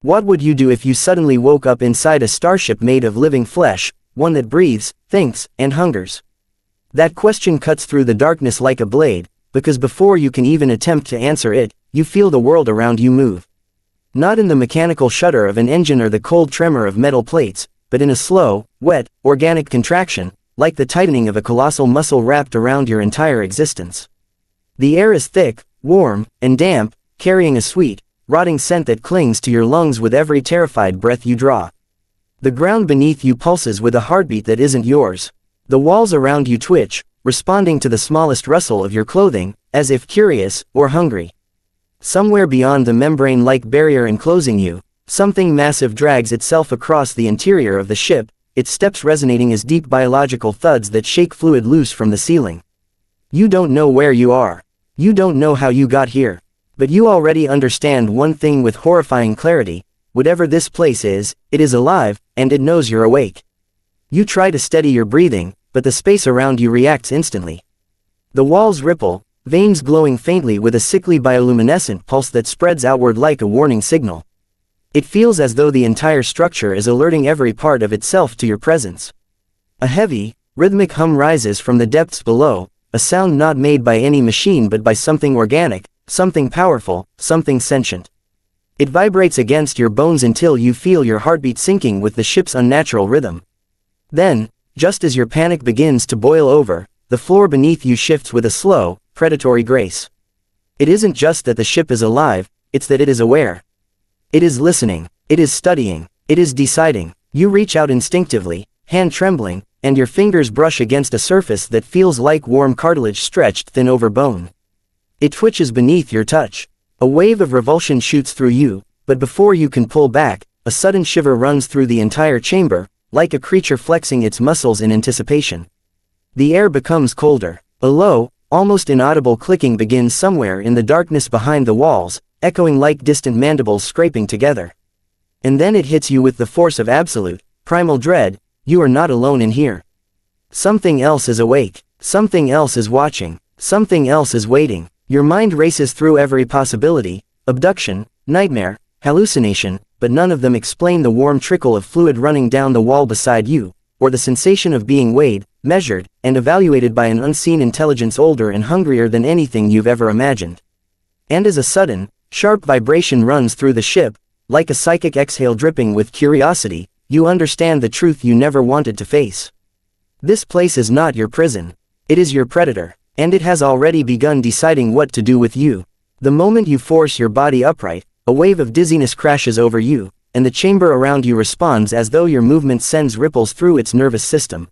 What would you do if you suddenly woke up inside a starship made of living flesh, one that breathes, thinks, and hungers? That question cuts through the darkness like a blade, because before you can even attempt to answer it, you feel the world around you move. Not in the mechanical shudder of an engine or the cold tremor of metal plates, but in a slow, wet, organic contraction, like the tightening of a colossal muscle wrapped around your entire existence. The air is thick, warm, and damp, carrying a sweet, rotting scent that clings to your lungs with every terrified breath you draw. The ground beneath you pulses with a heartbeat that isn't yours. The walls around you twitch, responding to the smallest rustle of your clothing, as if curious or hungry. Somewhere beyond the membrane-like barrier enclosing you, something massive drags itself across the interior of the ship, its steps resonating as deep biological thuds that shake fluid loose from the ceiling. You don't know where you are. You don't know how you got here. But you already understand one thing with horrifying clarity: whatever this place is, it is alive, and it knows you're awake. You try to steady your breathing, but the space around you reacts instantly. The walls ripple, veins glowing faintly with a sickly bioluminescent pulse that spreads outward like a warning signal. It feels as though the entire structure is alerting every part of itself to your presence. A heavy, rhythmic hum rises from the depths below, a sound not made by any machine but by something organic, something powerful, something sentient. It vibrates against your bones until you feel your heartbeat syncing with the ship's unnatural rhythm. Then, just as your panic begins to boil over, the floor beneath you shifts with a slow, predatory grace. It isn't just that the ship is alive, it's that it is aware. It is listening, it is studying, it is deciding. You reach out instinctively, hand trembling, and your fingers brush against a surface that feels like warm cartilage stretched thin over bone. It twitches beneath your touch. A wave of revulsion shoots through you, but before you can pull back, a sudden shiver runs through the entire chamber, like a creature flexing its muscles in anticipation. The air becomes colder. A low, almost inaudible clicking begins somewhere in the darkness behind the walls, echoing like distant mandibles scraping together. And then it hits you with the force of absolute, primal dread: you are not alone in here. Something else is awake. Something else is watching. Something else is waiting. Your mind races through every possibility: abduction, nightmare, hallucination, but none of them explain the warm trickle of fluid running down the wall beside you, or the sensation of being weighed, measured, and evaluated by an unseen intelligence older and hungrier than anything you've ever imagined. And as a sudden, sharp vibration runs through the ship, like a psychic exhale dripping with curiosity, you understand the truth you never wanted to face. This place is not your prison. It is your predator, and it has already begun deciding what to do with you. The moment you force your body upright, a wave of dizziness crashes over you, and the chamber around you responds as though your movement sends ripples through its nervous system.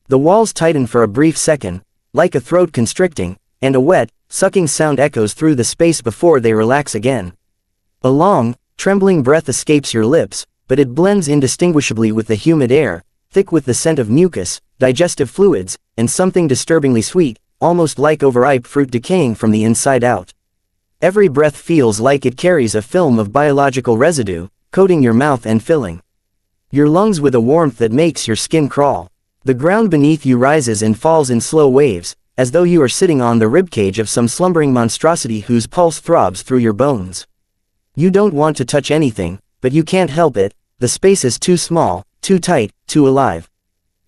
The walls tighten for a brief second, like a throat constricting, and a wet, sucking sound echoes through the space before they relax again. A long, trembling breath escapes your lips, but it blends indistinguishably with the humid air, thick with the scent of mucus, digestive fluids, and something disturbingly sweet, almost like overripe fruit decaying from the inside out. Every breath feels like it carries a film of biological residue, coating your mouth and filling your lungs with a warmth that makes your skin crawl. The ground beneath you rises and falls in slow waves, as though you are sitting on the ribcage of some slumbering monstrosity whose pulse throbs through your bones. You don't want to touch anything, but you can't help it. The space is too small, too tight, too alive.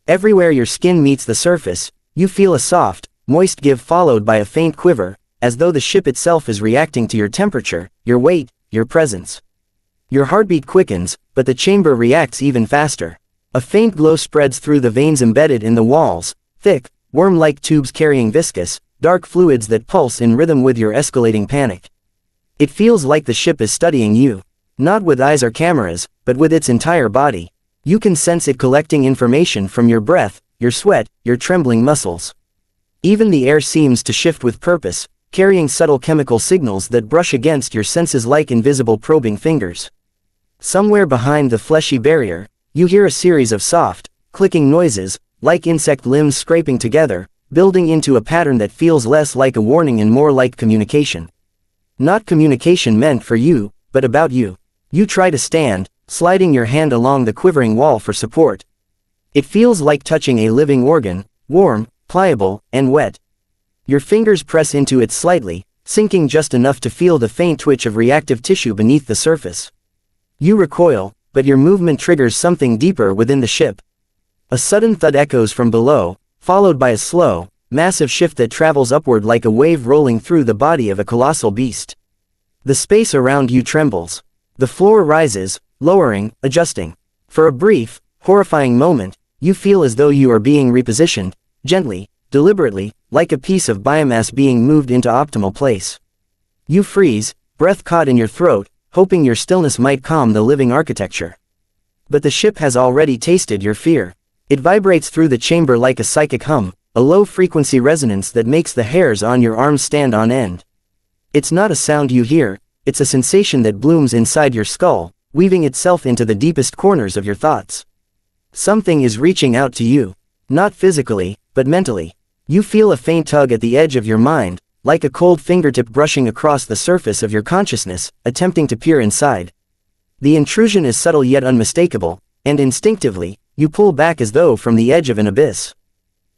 Everywhere your skin meets the surface, you feel a soft, moist give followed by a faint quiver, as though the ship itself is reacting to your temperature, your weight, your presence. Your heartbeat quickens, but the chamber reacts even faster. A faint glow spreads through the veins embedded in the walls, thick, worm-like tubes carrying viscous, dark fluids that pulse in rhythm with your escalating panic. It feels like the ship is studying you, not with eyes or cameras, but with its entire body. You can sense it collecting information from your breath, your sweat, your trembling muscles. Even the air seems to shift with purpose, carrying subtle chemical signals that brush against your senses like invisible probing fingers. Somewhere behind the fleshy barrier, you hear a series of soft, clicking noises, like insect limbs scraping together, building into a pattern that feels less like a warning and more like communication. Not communication meant for you, but about you. You try to stand, sliding your hand along the quivering wall for support. It feels like touching a living organ, warm, pliable, and wet. Your fingers press into it slightly, sinking just enough to feel the faint twitch of reactive tissue beneath the surface. You recoil, but your movement triggers something deeper within the ship. A sudden thud echoes from below, followed by a slow, massive shift that travels upward like a wave rolling through the body of a colossal beast. The space around you trembles. The floor rises, lowering, adjusting. For a brief, horrifying moment, you feel as though you are being repositioned, gently, deliberately, like a piece of biomass being moved into optimal place. You freeze, breath caught in your throat, hoping your stillness might calm the living architecture. But the ship has already tasted your fear. It vibrates through the chamber like a psychic hum, a low-frequency resonance that makes the hairs on your arms stand on end. It's not a sound you hear, it's a sensation that blooms inside your skull, weaving itself into the deepest corners of your thoughts. Something is reaching out to you. Not physically, but mentally. You feel a faint tug at the edge of your mind, like a cold fingertip brushing across the surface of your consciousness, attempting to peer inside. The intrusion is subtle yet unmistakable, and instinctively, you pull back as though from the edge of an abyss.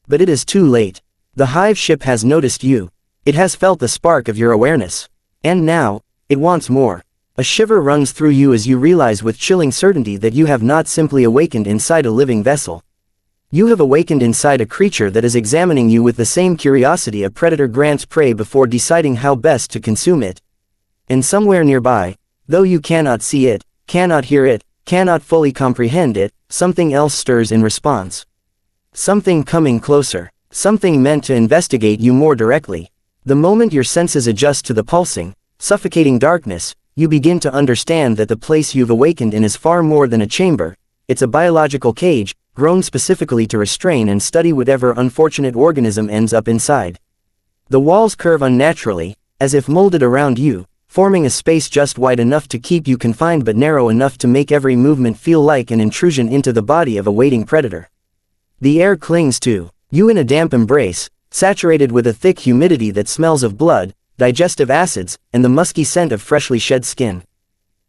But it is too late. The Hive ship has noticed you. It has felt the spark of your awareness. And now, it wants more. A shiver runs through you as you realize with chilling certainty that you have not simply awakened inside a living vessel. You have awakened inside a creature that is examining you with the same curiosity a predator grants prey before deciding how best to consume it. And somewhere nearby, though you cannot see it, cannot hear it, cannot fully comprehend it, something else stirs in response. Something coming closer. Something meant to investigate you more directly. The moment your senses adjust to the pulsing, suffocating darkness, you begin to understand that the place you've awakened in is far more than a chamber. It's a biological cage, grown specifically to restrain and study whatever unfortunate organism ends up inside. The walls curve unnaturally, as if molded around you, forming a space just wide enough to keep you confined but narrow enough to make every movement feel like an intrusion into the body of a waiting predator. The air clings to you in a damp embrace, saturated with a thick humidity that smells of blood, digestive acids, and the musky scent of freshly shed skin.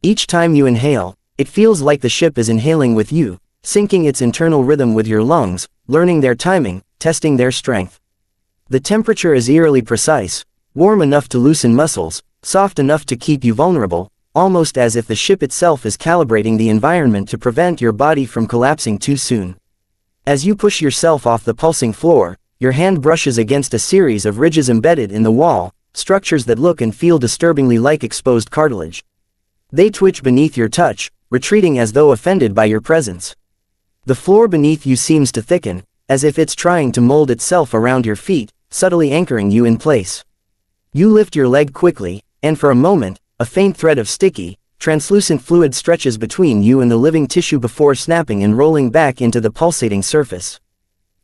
Each time you inhale, it feels like the ship is inhaling with you, syncing its internal rhythm with your lungs, learning their timing, testing their strength. The temperature is eerily precise, warm enough to loosen muscles, soft enough to keep you vulnerable, almost as if the ship itself is calibrating the environment to prevent your body from collapsing too soon. As you push yourself off the pulsing floor, your hand brushes against a series of ridges embedded in the wall, structures that look and feel disturbingly like exposed cartilage. They twitch beneath your touch, retreating as though offended by your presence. The floor beneath you seems to thicken, as if it's trying to mold itself around your feet, subtly anchoring you in place. You lift your leg quickly, and for a moment, a faint thread of sticky, translucent fluid stretches between you and the living tissue before snapping and rolling back into the pulsating surface.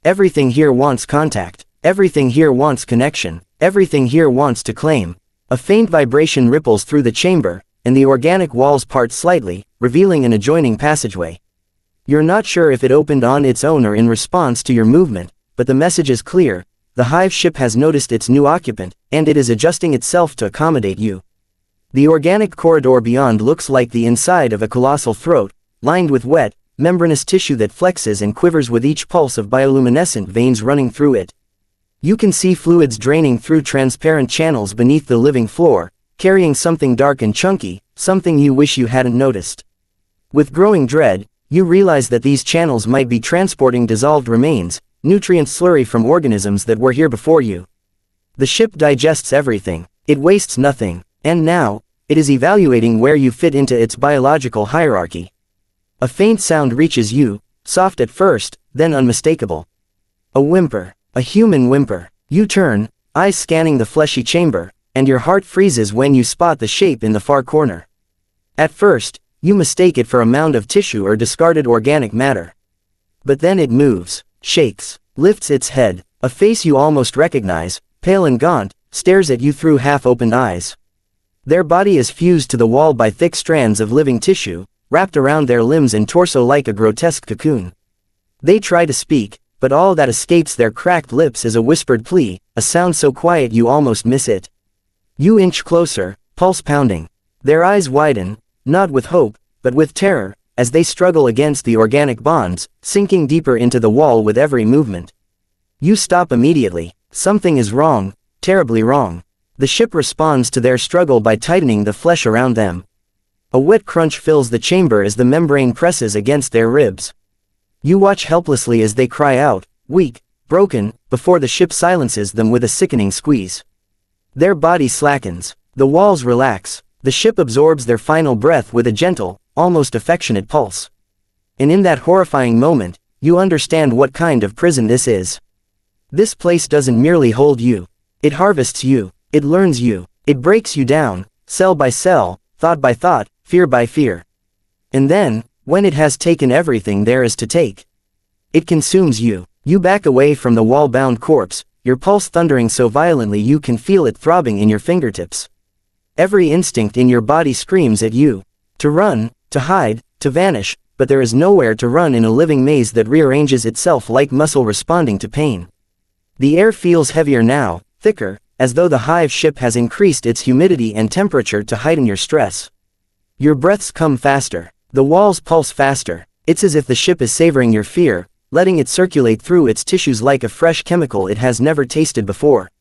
Everything here wants contact. Everything here wants connection. Everything here wants to claim. A faint vibration ripples through the chamber, and the organic walls part slightly, revealing an adjoining passageway. You're not sure if it opened on its own or in response to your movement, but the message is clear. The Hive ship has noticed its new occupant, and it is adjusting itself to accommodate you. The organic corridor beyond looks like the inside of a colossal throat, lined with wet, membranous tissue that flexes and quivers with each pulse of bioluminescent veins running through it. You can see fluids draining through transparent channels beneath the living floor, carrying something dark and chunky, something you wish you hadn't noticed. With growing dread, you realize that these channels might be transporting dissolved remains, nutrient slurry from organisms that were here before you. The ship digests everything, it wastes nothing, and now, it is evaluating where you fit into its biological hierarchy. A faint sound reaches you, soft at first, then unmistakable. A whimper, a human whimper. You turn, eyes scanning the fleshy chamber, and your heart freezes when you spot the shape in the far corner. At first, you mistake it for a mound of tissue or discarded organic matter. But then it moves, shakes, lifts its head. A face you almost recognize, pale and gaunt, stares at you through half-opened eyes. Their body is fused to the wall by thick strands of living tissue, wrapped around their limbs and torso like a grotesque cocoon. They try to speak, but all that escapes their cracked lips is a whispered plea, a sound so quiet you almost miss it. You inch closer, pulse pounding. Their eyes widen, not with hope, but with terror, as they struggle against the organic bonds, sinking deeper into the wall with every movement. You stop immediately. Something is wrong, terribly wrong. The ship responds to their struggle by tightening the flesh around them. A wet crunch fills the chamber as the membrane presses against their ribs. You watch helplessly as they cry out, weak, broken, before the ship silences them with a sickening squeeze. Their body slackens. The walls relax. The ship absorbs their final breath with a gentle, almost affectionate pulse. And in that horrifying moment, you understand what kind of prison this is. This place doesn't merely hold you. It harvests you. It learns you. It breaks you down, cell by cell, thought by thought, fear by fear. And then, when it has taken everything there is to take, it consumes you. You back away from the wall-bound corpse, your pulse thundering so violently you can feel it throbbing in your fingertips. Every instinct in your body screams at you. To run, to hide, to vanish, but there is nowhere to run in a living maze that rearranges itself like muscle responding to pain. The air feels heavier now, thicker, as though the hive ship has increased its humidity and temperature to heighten your stress. Your breaths come faster. The walls pulse faster. It's as if the ship is savoring your fear, letting it circulate through its tissues like a fresh chemical it has never tasted before.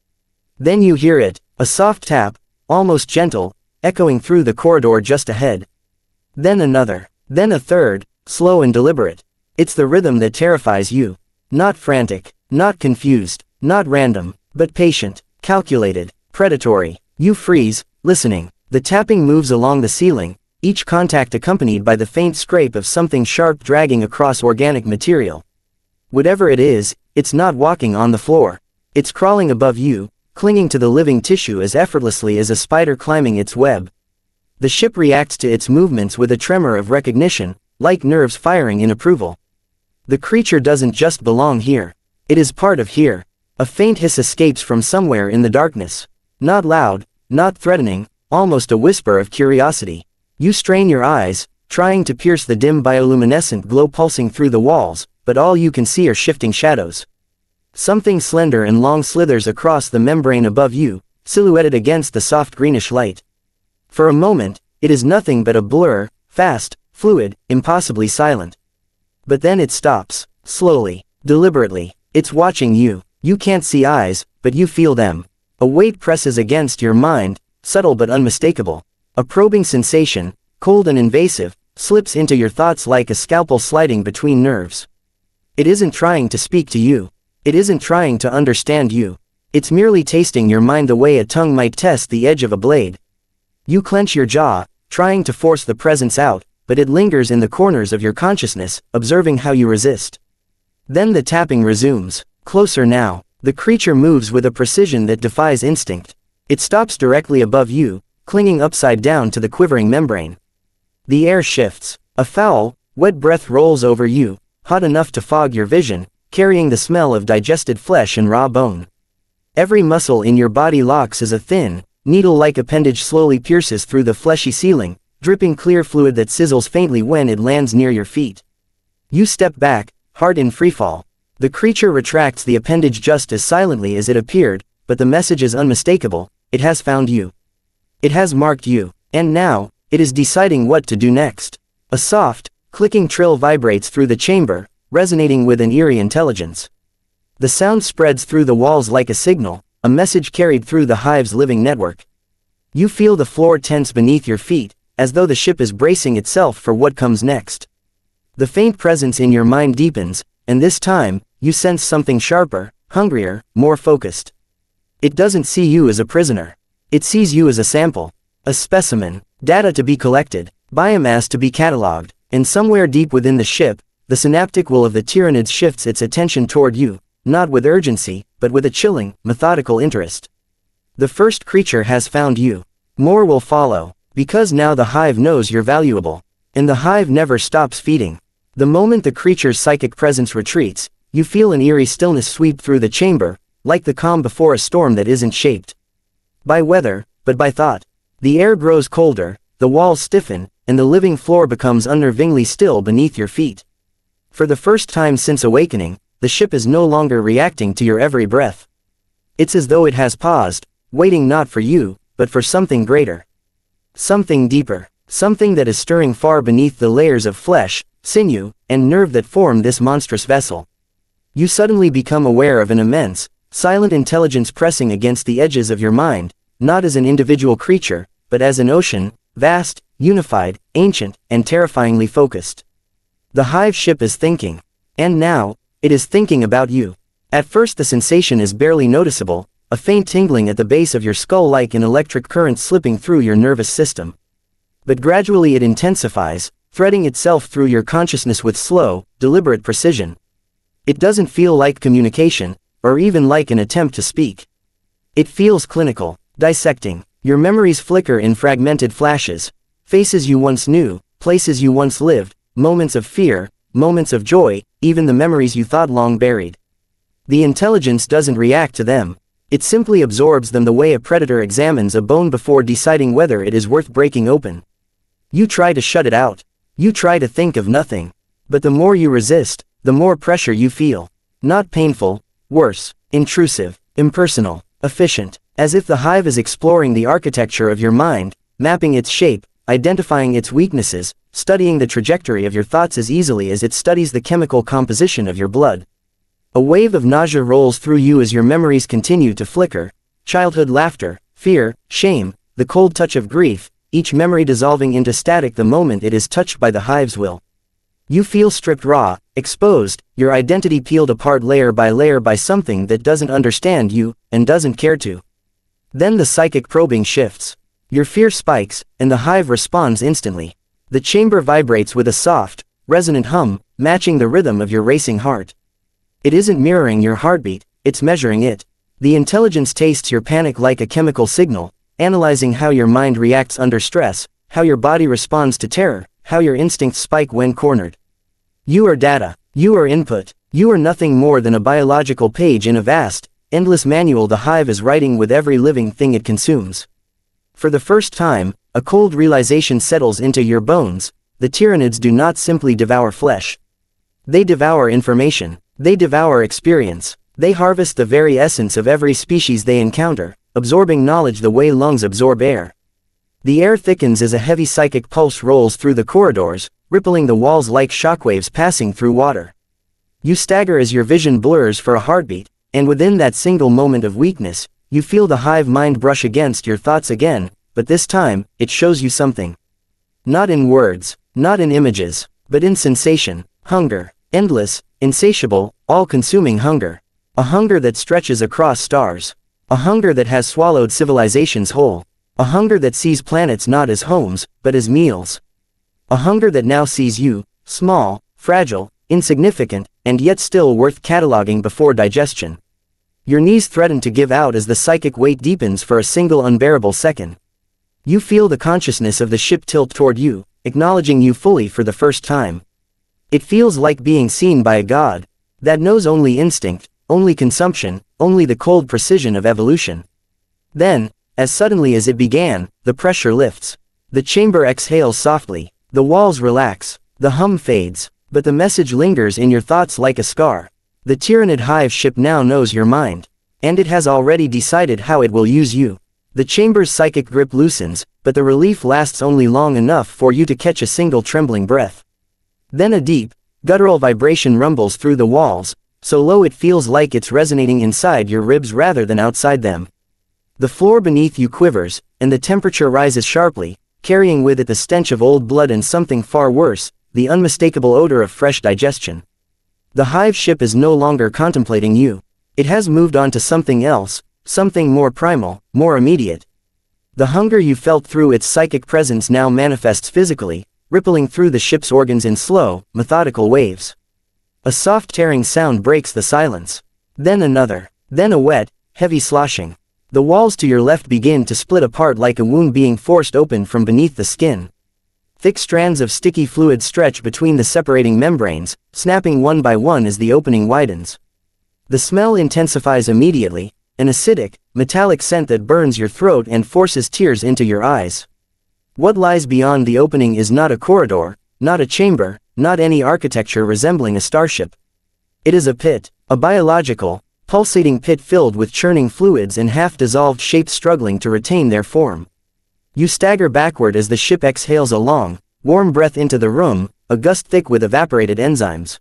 Then you hear it, a soft tap, almost gentle, echoing through the corridor just ahead. Then another. Then a third, slow and deliberate. It's the rhythm that terrifies you. Not frantic, not confused, not random, but patient, calculated, predatory. You freeze, listening. The tapping moves along the ceiling, each contact accompanied by the faint scrape of something sharp dragging across organic material. Whatever it is, it's not walking on the floor. It's crawling above you, clinging to the living tissue as effortlessly as a spider climbing its web. The ship reacts to its movements with a tremor of recognition, like nerves firing in approval. The creature doesn't just belong here. It is part of here. A faint hiss escapes from somewhere in the darkness. Not loud, not threatening, almost a whisper of curiosity. You strain your eyes, trying to pierce the dim bioluminescent glow pulsing through the walls, but all you can see are shifting shadows. Something slender and long slithers across the membrane above you, silhouetted against the soft greenish light. For a moment, it is nothing but a blur, fast, fluid, impossibly silent. But then it stops, slowly, deliberately. It's watching you. You can't see eyes, but you feel them. A weight presses against your mind, subtle but unmistakable. A probing sensation, cold and invasive, slips into your thoughts like a scalpel sliding between nerves. It isn't trying to speak to you. It isn't trying to understand you. It's merely tasting your mind the way a tongue might test the edge of a blade. You clench your jaw, trying to force the presence out, but it lingers in the corners of your consciousness, observing how you resist. Then the tapping resumes. Closer now. The creature moves with a precision that defies instinct. It stops directly above you, clinging upside down to the quivering membrane. The air shifts. A foul, wet breath rolls over you, hot enough to fog your vision, carrying the smell of digested flesh and raw bone. Every muscle in your body locks as a thin, needle-like appendage slowly pierces through the fleshy ceiling, dripping clear fluid that sizzles faintly when it lands near your feet. You step back, heart in freefall. The creature retracts the appendage just as silently as it appeared, but the message is unmistakable. It has found you. It has marked you, and now, it is deciding what to do next. A soft, clicking trill vibrates through the chamber, resonating with an eerie intelligence. The sound spreads through the walls like a signal, a message carried through the hive's living network. You feel the floor tense beneath your feet, as though the ship is bracing itself for what comes next. The faint presence in your mind deepens, and this time, you sense something sharper, hungrier, more focused. It doesn't see you as a prisoner. It sees you as a sample, a specimen, data to be collected, biomass to be catalogued, and somewhere deep within the ship, the synaptic will of the Tyranids shifts its attention toward you, not with urgency, but with a chilling, methodical interest. The first creature has found you. More will follow, because now the hive knows you're valuable, and the hive never stops feeding. The moment the creature's psychic presence retreats, you feel an eerie stillness sweep through the chamber, like the calm before a storm that isn't shaped by weather, but by thought. The air grows colder, the walls stiffen, and the living floor becomes unnervingly still beneath your feet. For the first time since awakening, the ship is no longer reacting to your every breath. It's as though it has paused, waiting not for you, but for something greater. Something deeper. Something that is stirring far beneath the layers of flesh, sinew, and nerve that form this monstrous vessel. You suddenly become aware of an immense, silent intelligence pressing against the edges of your mind, not as an individual creature, but as an ocean, vast, unified, ancient, and terrifyingly focused. The Hive ship is thinking. And now, it is thinking about you. At first the sensation is barely noticeable, a faint tingling at the base of your skull like an electric current slipping through your nervous system. But gradually it intensifies, threading itself through your consciousness with slow, deliberate precision. It doesn't feel like communication, or even like an attempt to speak. It feels clinical, dissecting. Your memories flicker in fragmented flashes. Faces you once knew, places you once lived, moments of fear, moments of joy, even the memories you thought long buried. The intelligence doesn't react to them. It simply absorbs them the way a predator examines a bone before deciding whether it is worth breaking open. You try to shut it out. You try to think of nothing. But the more you resist, the more pressure you feel. Not painful, worse, intrusive, impersonal, efficient. As if the hive is exploring the architecture of your mind, mapping its shape, identifying its weaknesses, studying the trajectory of your thoughts as easily as it studies the chemical composition of your blood. A wave of nausea rolls through you as your memories continue to flicker. Childhood laughter, fear, shame, the cold touch of grief, each memory dissolving into static the moment it is touched by the hive's will. You feel stripped raw, exposed, your identity peeled apart layer by something that doesn't understand you, and doesn't care to. Then the psychic probing shifts. Your fear spikes, and the hive responds instantly. The chamber vibrates with a soft, resonant hum, matching the rhythm of your racing heart. It isn't mirroring your heartbeat, it's measuring it. The intelligence tastes your panic like a chemical signal, analyzing how your mind reacts under stress, how your body responds to terror, how your instincts spike when cornered. You are data, you are input, you are nothing more than a biological page in a vast, endless manual the hive is writing with every living thing it consumes. For the first time, a cold realization settles into your bones. The Tyranids do not simply devour flesh. They devour information. They devour experience. They harvest the very essence of every species they encounter, absorbing knowledge the way lungs absorb air. The air thickens as a heavy psychic pulse rolls through the corridors, rippling the walls like shockwaves passing through water. You stagger as your vision blurs for a heartbeat, and within that single moment of weakness, you feel the hive mind brush against your thoughts again, but this time, it shows you something. Not in words, not in images, but in sensation, hunger, endless, insatiable, all-consuming hunger. A hunger that stretches across stars. A hunger that has swallowed civilizations whole. A hunger that sees planets not as homes, but as meals. A hunger that now sees you, small, fragile, insignificant, and yet still worth cataloging before digestion. Your knees threaten to give out as the psychic weight deepens for a single unbearable second. You feel the consciousness of the ship tilt toward you, acknowledging you fully for the first time. It feels like being seen by a god that knows only instinct, only consumption, only the cold precision of evolution. Then, as suddenly as it began, the pressure lifts. The chamber exhales softly. The walls relax. The hum fades. But the message lingers in your thoughts like a scar. The Tyranid Hive ship now knows your mind. And it has already decided how it will use you. The chamber's psychic grip loosens, but the relief lasts only long enough for you to catch a single trembling breath. Then a deep, guttural vibration rumbles through the walls, so low it feels like it's resonating inside your ribs rather than outside them. The floor beneath you quivers, and the temperature rises sharply, carrying with it the stench of old blood and something far worse, the unmistakable odor of fresh digestion. The hive ship is no longer contemplating you. It has moved on to something else, something more primal, more immediate. The hunger you felt through its psychic presence now manifests physically, rippling through the ship's organs in slow, methodical waves. A soft tearing sound breaks the silence. Then another. Then a wet, heavy sloshing. The walls to your left begin to split apart like a wound being forced open from beneath the skin. Thick strands of sticky fluid stretch between the separating membranes, snapping one by one as the opening widens. The smell intensifies immediately, an acidic, metallic scent that burns your throat and forces tears into your eyes. What lies beyond the opening is not a corridor, not a chamber, not any architecture resembling a starship. It is a pit, a biological, pulsating pit filled with churning fluids and half-dissolved shapes struggling to retain their form. You stagger backward as the ship exhales a long, warm breath into the room, a gust thick with evaporated enzymes.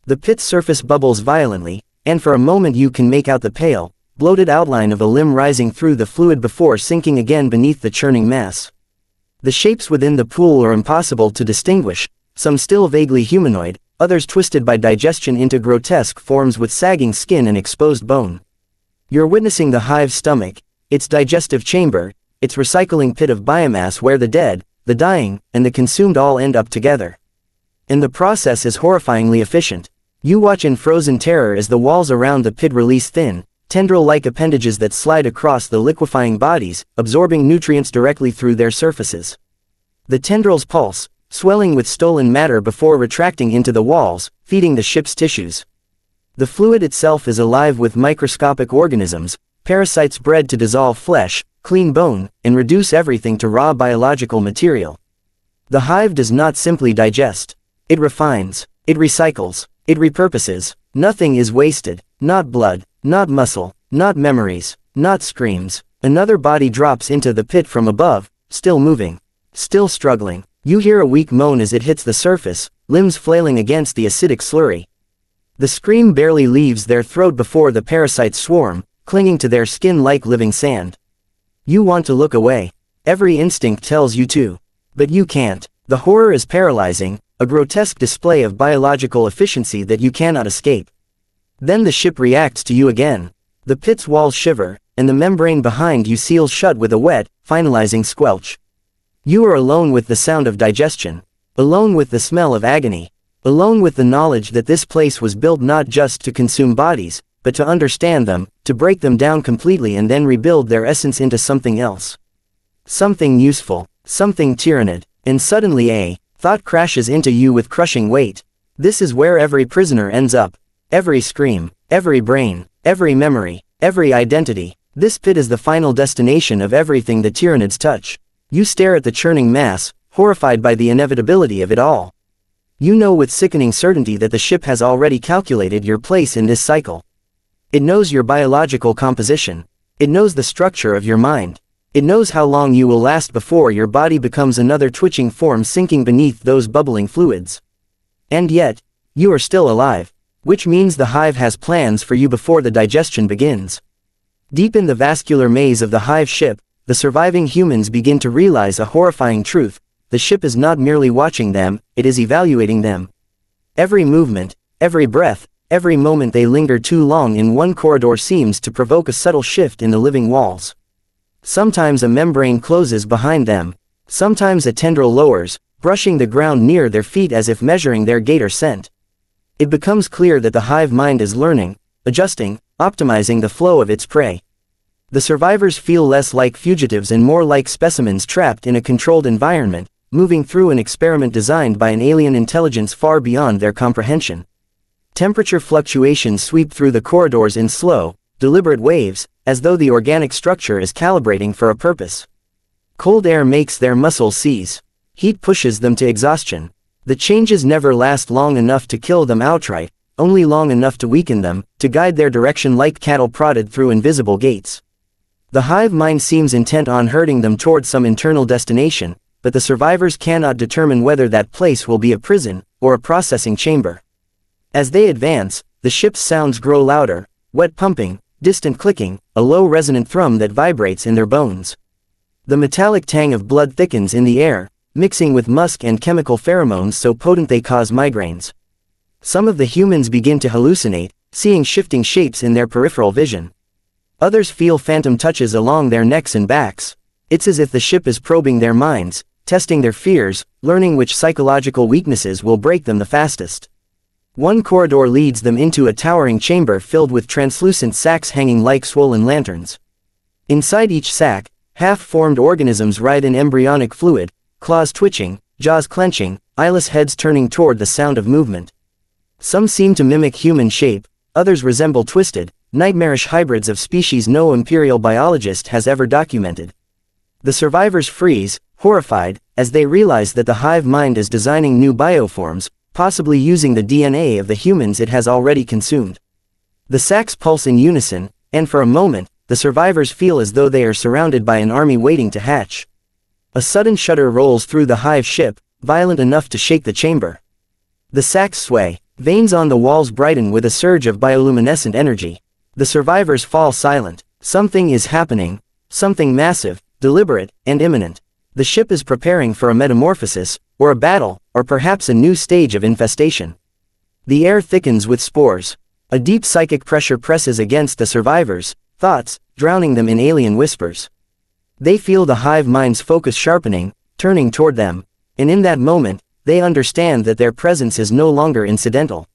The pit's surface bubbles violently, and for a moment you can make out the pale, bloated outline of a limb rising through the fluid before sinking again beneath the churning mass. The shapes within the pool are impossible to distinguish, some still vaguely humanoid, others twisted by digestion into grotesque forms with sagging skin and exposed bone. You're witnessing the hive's stomach, its digestive chamber, its recycling pit of biomass where the dead, the dying, and the consumed all end up together. And the process is horrifyingly efficient. You watch in frozen terror as the walls around the pit release thin, tendril-like appendages that slide across the liquefying bodies, absorbing nutrients directly through their surfaces. The tendrils pulse, swelling with stolen matter before retracting into the walls, feeding the ship's tissues. The fluid itself is alive with microscopic organisms, parasites bred to dissolve flesh, clean bone, and reduce everything to raw biological material. The hive does not simply digest. It refines, it recycles, it repurposes. Nothing is wasted, not blood, not muscle, not memories, not screams. Another body drops into the pit from above, still moving, still struggling. You hear a weak moan as it hits the surface, limbs flailing against the acidic slurry. The scream barely leaves their throat before the parasites swarm, clinging to their skin like living sand. You want to look away. Every instinct tells you to. But you can't. The horror is paralyzing, a grotesque display of biological efficiency that you cannot escape. Then the ship reacts to you again. The pit's walls shiver, and the membrane behind you seals shut with a wet, finalizing squelch. You are alone with the sound of digestion, alone with the smell of agony, alone with the knowledge that this place was built not just to consume bodies, but to understand them, to break them down completely and then rebuild their essence into something else. Something useful, something Tyranid. And suddenly a thought crashes into you with crushing weight. This is where every prisoner ends up. Every scream, every brain, every memory, every identity. This pit is the final destination of everything the Tyranids touch. You stare at the churning mass, horrified by the inevitability of it all. You know with sickening certainty that the ship has already calculated your place in this cycle. It knows your biological composition. It knows the structure of your mind. It knows how long you will last before your body becomes another twitching form sinking beneath those bubbling fluids. And yet, you are still alive, which means the hive has plans for you before the digestion begins. Deep in the vascular maze of the hive ship, the surviving humans begin to realize a horrifying truth: the ship is not merely watching them, it is evaluating them. Every movement, every breath, every moment they linger too long in one corridor seems to provoke a subtle shift in the living walls. Sometimes a membrane closes behind them, sometimes a tendril lowers, brushing the ground near their feet as if measuring their gait or scent. It becomes clear that the hive mind is learning, adjusting, optimizing the flow of its prey. The survivors feel less like fugitives and more like specimens trapped in a controlled environment, moving through an experiment designed by an alien intelligence far beyond their comprehension. Temperature fluctuations sweep through the corridors in slow, deliberate waves, as though the organic structure is calibrating for a purpose. Cold air makes their muscles seize. Heat pushes them to exhaustion. The changes never last long enough to kill them outright, only long enough to weaken them, to guide their direction like cattle prodded through invisible gates. The hive mind seems intent on herding them toward some internal destination, but the survivors cannot determine whether that place will be a prison, or a processing chamber. As they advance, the ship's sounds grow louder, wet pumping, distant clicking, a low resonant thrum that vibrates in their bones. The metallic tang of blood thickens in the air, mixing with musk and chemical pheromones so potent they cause migraines. Some of the humans begin to hallucinate, seeing shifting shapes in their peripheral vision. Others feel phantom touches along their necks and backs. It's as if the ship is probing their minds, testing their fears, learning which psychological weaknesses will break them the fastest. One corridor leads them into a towering chamber filled with translucent sacs hanging like swollen lanterns. Inside each sac, half-formed organisms writhe in embryonic fluid, claws twitching, jaws clenching, eyeless heads turning toward the sound of movement. Some seem to mimic human shape, others resemble twisted, nightmarish hybrids of species no imperial biologist has ever documented. The survivors freeze, horrified, as they realize that the hive mind is designing new bioforms, possibly using the DNA of the humans it has already consumed. The sacs pulse in unison, and for a moment, the survivors feel as though they are surrounded by an army waiting to hatch. A sudden shudder rolls through the hive ship, violent enough to shake the chamber. The sacs sway, veins on the walls brighten with a surge of bioluminescent energy. The survivors fall silent. Something is happening, something massive, deliberate, and imminent. The ship is preparing for a metamorphosis, or a battle, or perhaps a new stage of infestation. The air thickens with spores. A deep psychic pressure presses against the survivors' thoughts, drowning them in alien whispers. They feel the hive mind's focus sharpening, turning toward them, and in that moment, they understand that their presence is no longer incidental.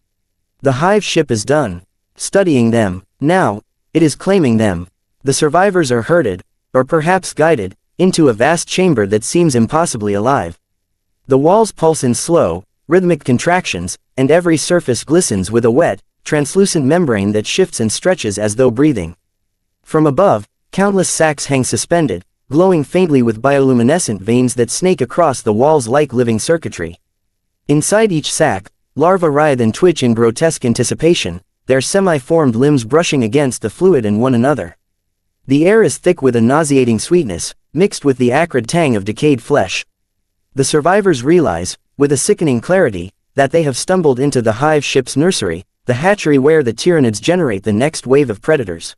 The hive ship is done studying them. Now, it is claiming them. The survivors are herded, or perhaps guided, into a vast chamber that seems impossibly alive. The walls pulse in slow, rhythmic contractions, and every surface glistens with a wet, translucent membrane that shifts and stretches as though breathing. From above, countless sacs hang suspended, glowing faintly with bioluminescent veins that snake across the walls like living circuitry. Inside each sac, larvae writhe and twitch in grotesque anticipation, their semi-formed limbs brushing against the fluid and one another. The air is thick with a nauseating sweetness, mixed with the acrid tang of decayed flesh. The survivors realize, with a sickening clarity, that they have stumbled into the hive ship's nursery, the hatchery where the Tyranids generate the next wave of predators.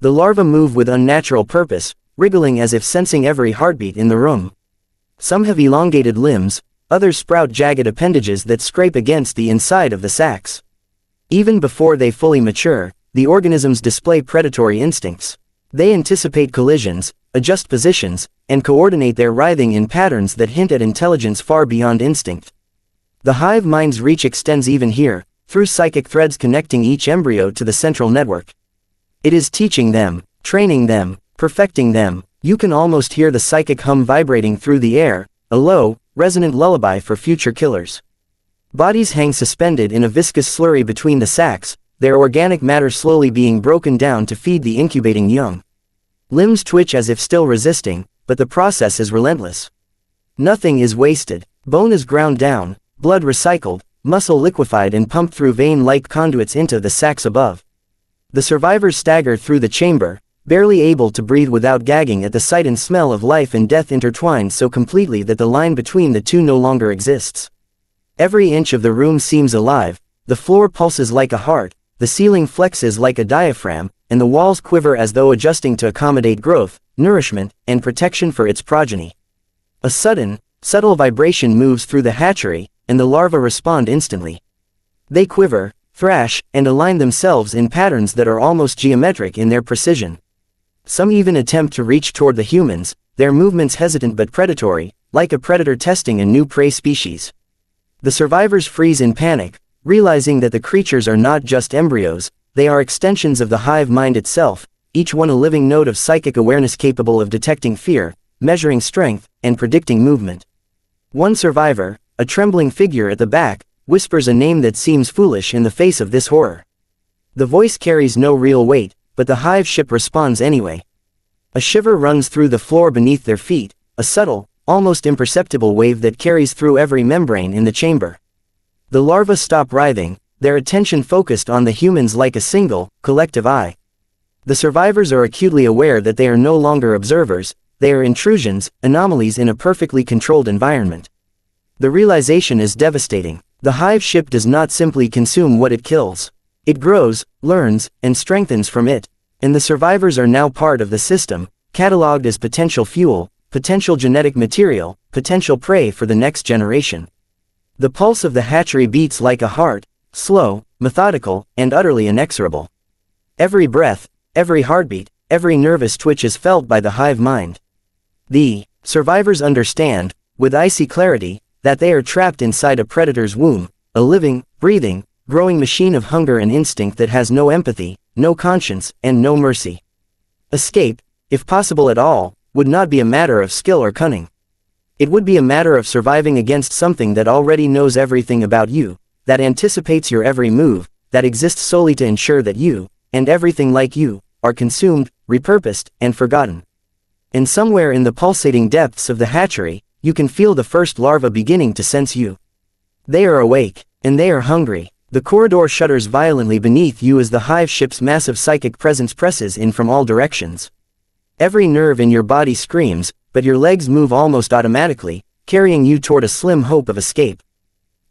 The larvae move with unnatural purpose, wriggling as if sensing every heartbeat in the room. Some have elongated limbs, others sprout jagged appendages that scrape against the inside of the sacs. Even before they fully mature, the organisms display predatory instincts. They anticipate collisions, adjust positions, and coordinate their writhing in patterns that hint at intelligence far beyond instinct. The hive mind's reach extends even here, through psychic threads connecting each embryo to the central network. It is teaching them, training them, perfecting them. You can almost hear the psychic hum vibrating through the air, a low, resonant lullaby for future killers. Bodies hang suspended in a viscous slurry between the sacs, their organic matter slowly being broken down to feed the incubating young. Limbs twitch as if still resisting, but the process is relentless. Nothing is wasted. Bone is ground down, blood recycled, muscle liquefied and pumped through vein-like conduits into the sacs above. The survivors stagger through the chamber, barely able to breathe without gagging at the sight and smell of life and death intertwined so completely that the line between the two no longer exists. Every inch of the room seems alive, the floor pulses like a heart, the ceiling flexes like a diaphragm, and the walls quiver as though adjusting to accommodate growth, nourishment, and protection for its progeny. A sudden, subtle vibration moves through the hatchery, and the larvae respond instantly. They quiver, thrash, and align themselves in patterns that are almost geometric in their precision. Some even attempt to reach toward the humans, their movements hesitant but predatory, like a predator testing a new prey species. The survivors freeze in panic, realizing that the creatures are not just embryos, they are extensions of the hive mind itself, each one a living node of psychic awareness capable of detecting fear, measuring strength, and predicting movement. One survivor, a trembling figure at the back, whispers a name that seems foolish in the face of this horror. The voice carries no real weight, but the hive ship responds anyway. A shiver runs through the floor beneath their feet, a subtle, almost imperceptible wave that carries through every membrane in the chamber. The larvae stop writhing, their attention focused on the humans like a single, collective eye. The survivors are acutely aware that they are no longer observers, they are intrusions, anomalies in a perfectly controlled environment. The realization is devastating. The hive ship does not simply consume what it kills. It grows, learns, and strengthens from it, and the survivors are now part of the system, catalogued as potential fuel, potential genetic material, potential prey for the next generation. The pulse of the hatchery beats like a heart, slow, methodical, and utterly inexorable. Every breath, every heartbeat, every nervous twitch is felt by the hive mind. The survivors understand, with icy clarity, that they are trapped inside a predator's womb, a living, breathing, growing machine of hunger and instinct that has no empathy, no conscience, and no mercy. Escape, if possible at all, would not be a matter of skill or cunning. It would be a matter of surviving against something that already knows everything about you, that anticipates your every move, that exists solely to ensure that you, and everything like you, are consumed, repurposed, and forgotten. And somewhere in the pulsating depths of the hatchery, you can feel the first larvae beginning to sense you. They are awake, and they are hungry. The corridor shudders violently beneath you as the hive ship's massive psychic presence presses in from all directions. Every nerve in your body screams, but your legs move almost automatically, carrying you toward a slim hope of escape.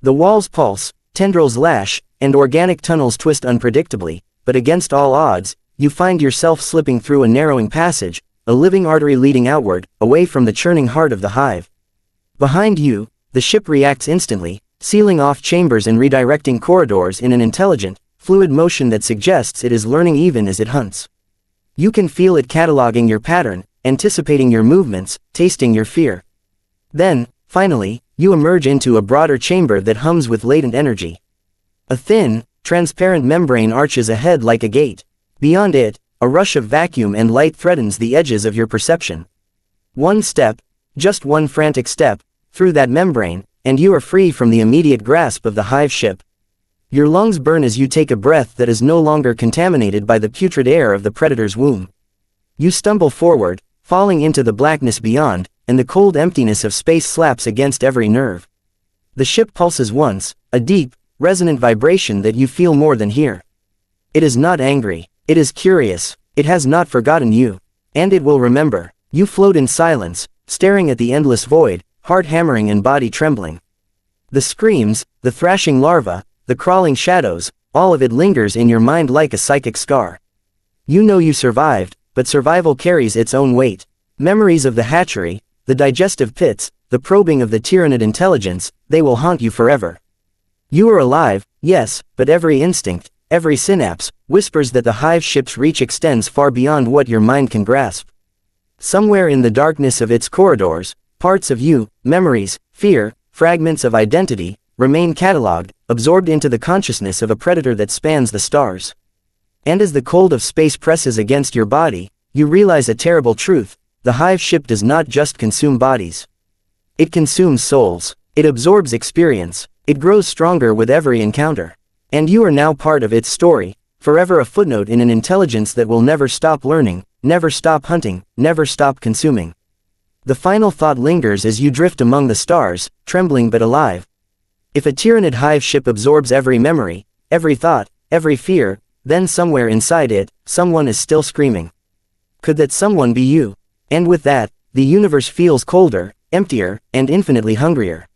The walls pulse, tendrils lash, and organic tunnels twist unpredictably, but against all odds, you find yourself slipping through a narrowing passage, a living artery leading outward, away from the churning heart of the hive. Behind you, the ship reacts instantly, sealing off chambers and redirecting corridors in an intelligent, fluid motion that suggests it is learning even as it hunts. You can feel it cataloging your pattern, anticipating your movements, tasting your fear. Then, finally, you emerge into a broader chamber that hums with latent energy. A thin, transparent membrane arches ahead like a gate. Beyond it, a rush of vacuum and light threatens the edges of your perception. One step, just one frantic step, through that membrane, and you are free from the immediate grasp of the hive ship. Your lungs burn as you take a breath that is no longer contaminated by the putrid air of the predator's womb. You stumble forward, falling into the blackness beyond, and the cold emptiness of space slaps against every nerve. The ship pulses once, a deep, resonant vibration that you feel more than hear. It is not angry, it is curious, it has not forgotten you. And it will remember. You float in silence, staring at the endless void, heart hammering and body trembling. The screams, the thrashing larva, the crawling shadows, all of it lingers in your mind like a psychic scar. You know you survived, but survival carries its own weight. Memories of the hatchery, the digestive pits, the probing of the Tyranid intelligence, they will haunt you forever. You are alive, yes, but every instinct, every synapse, whispers that the hive ship's reach extends far beyond what your mind can grasp. Somewhere in the darkness of its corridors, parts of you, memories, fear, fragments of identity, remain catalogued, absorbed into the consciousness of a predator that spans the stars. And as the cold of space presses against your body, you realize a terrible truth: the hive ship does not just consume bodies. It consumes souls. It absorbs experience. It grows stronger with every encounter. And you are now part of its story, forever a footnote in an intelligence that will never stop learning, never stop hunting, never stop consuming. The final thought lingers as you drift among the stars, trembling but alive. If a Tyranid hive ship absorbs every memory, every thought, every fear, then somewhere inside it, someone is still screaming. Could that someone be you? And with that, the universe feels colder, emptier, and infinitely hungrier.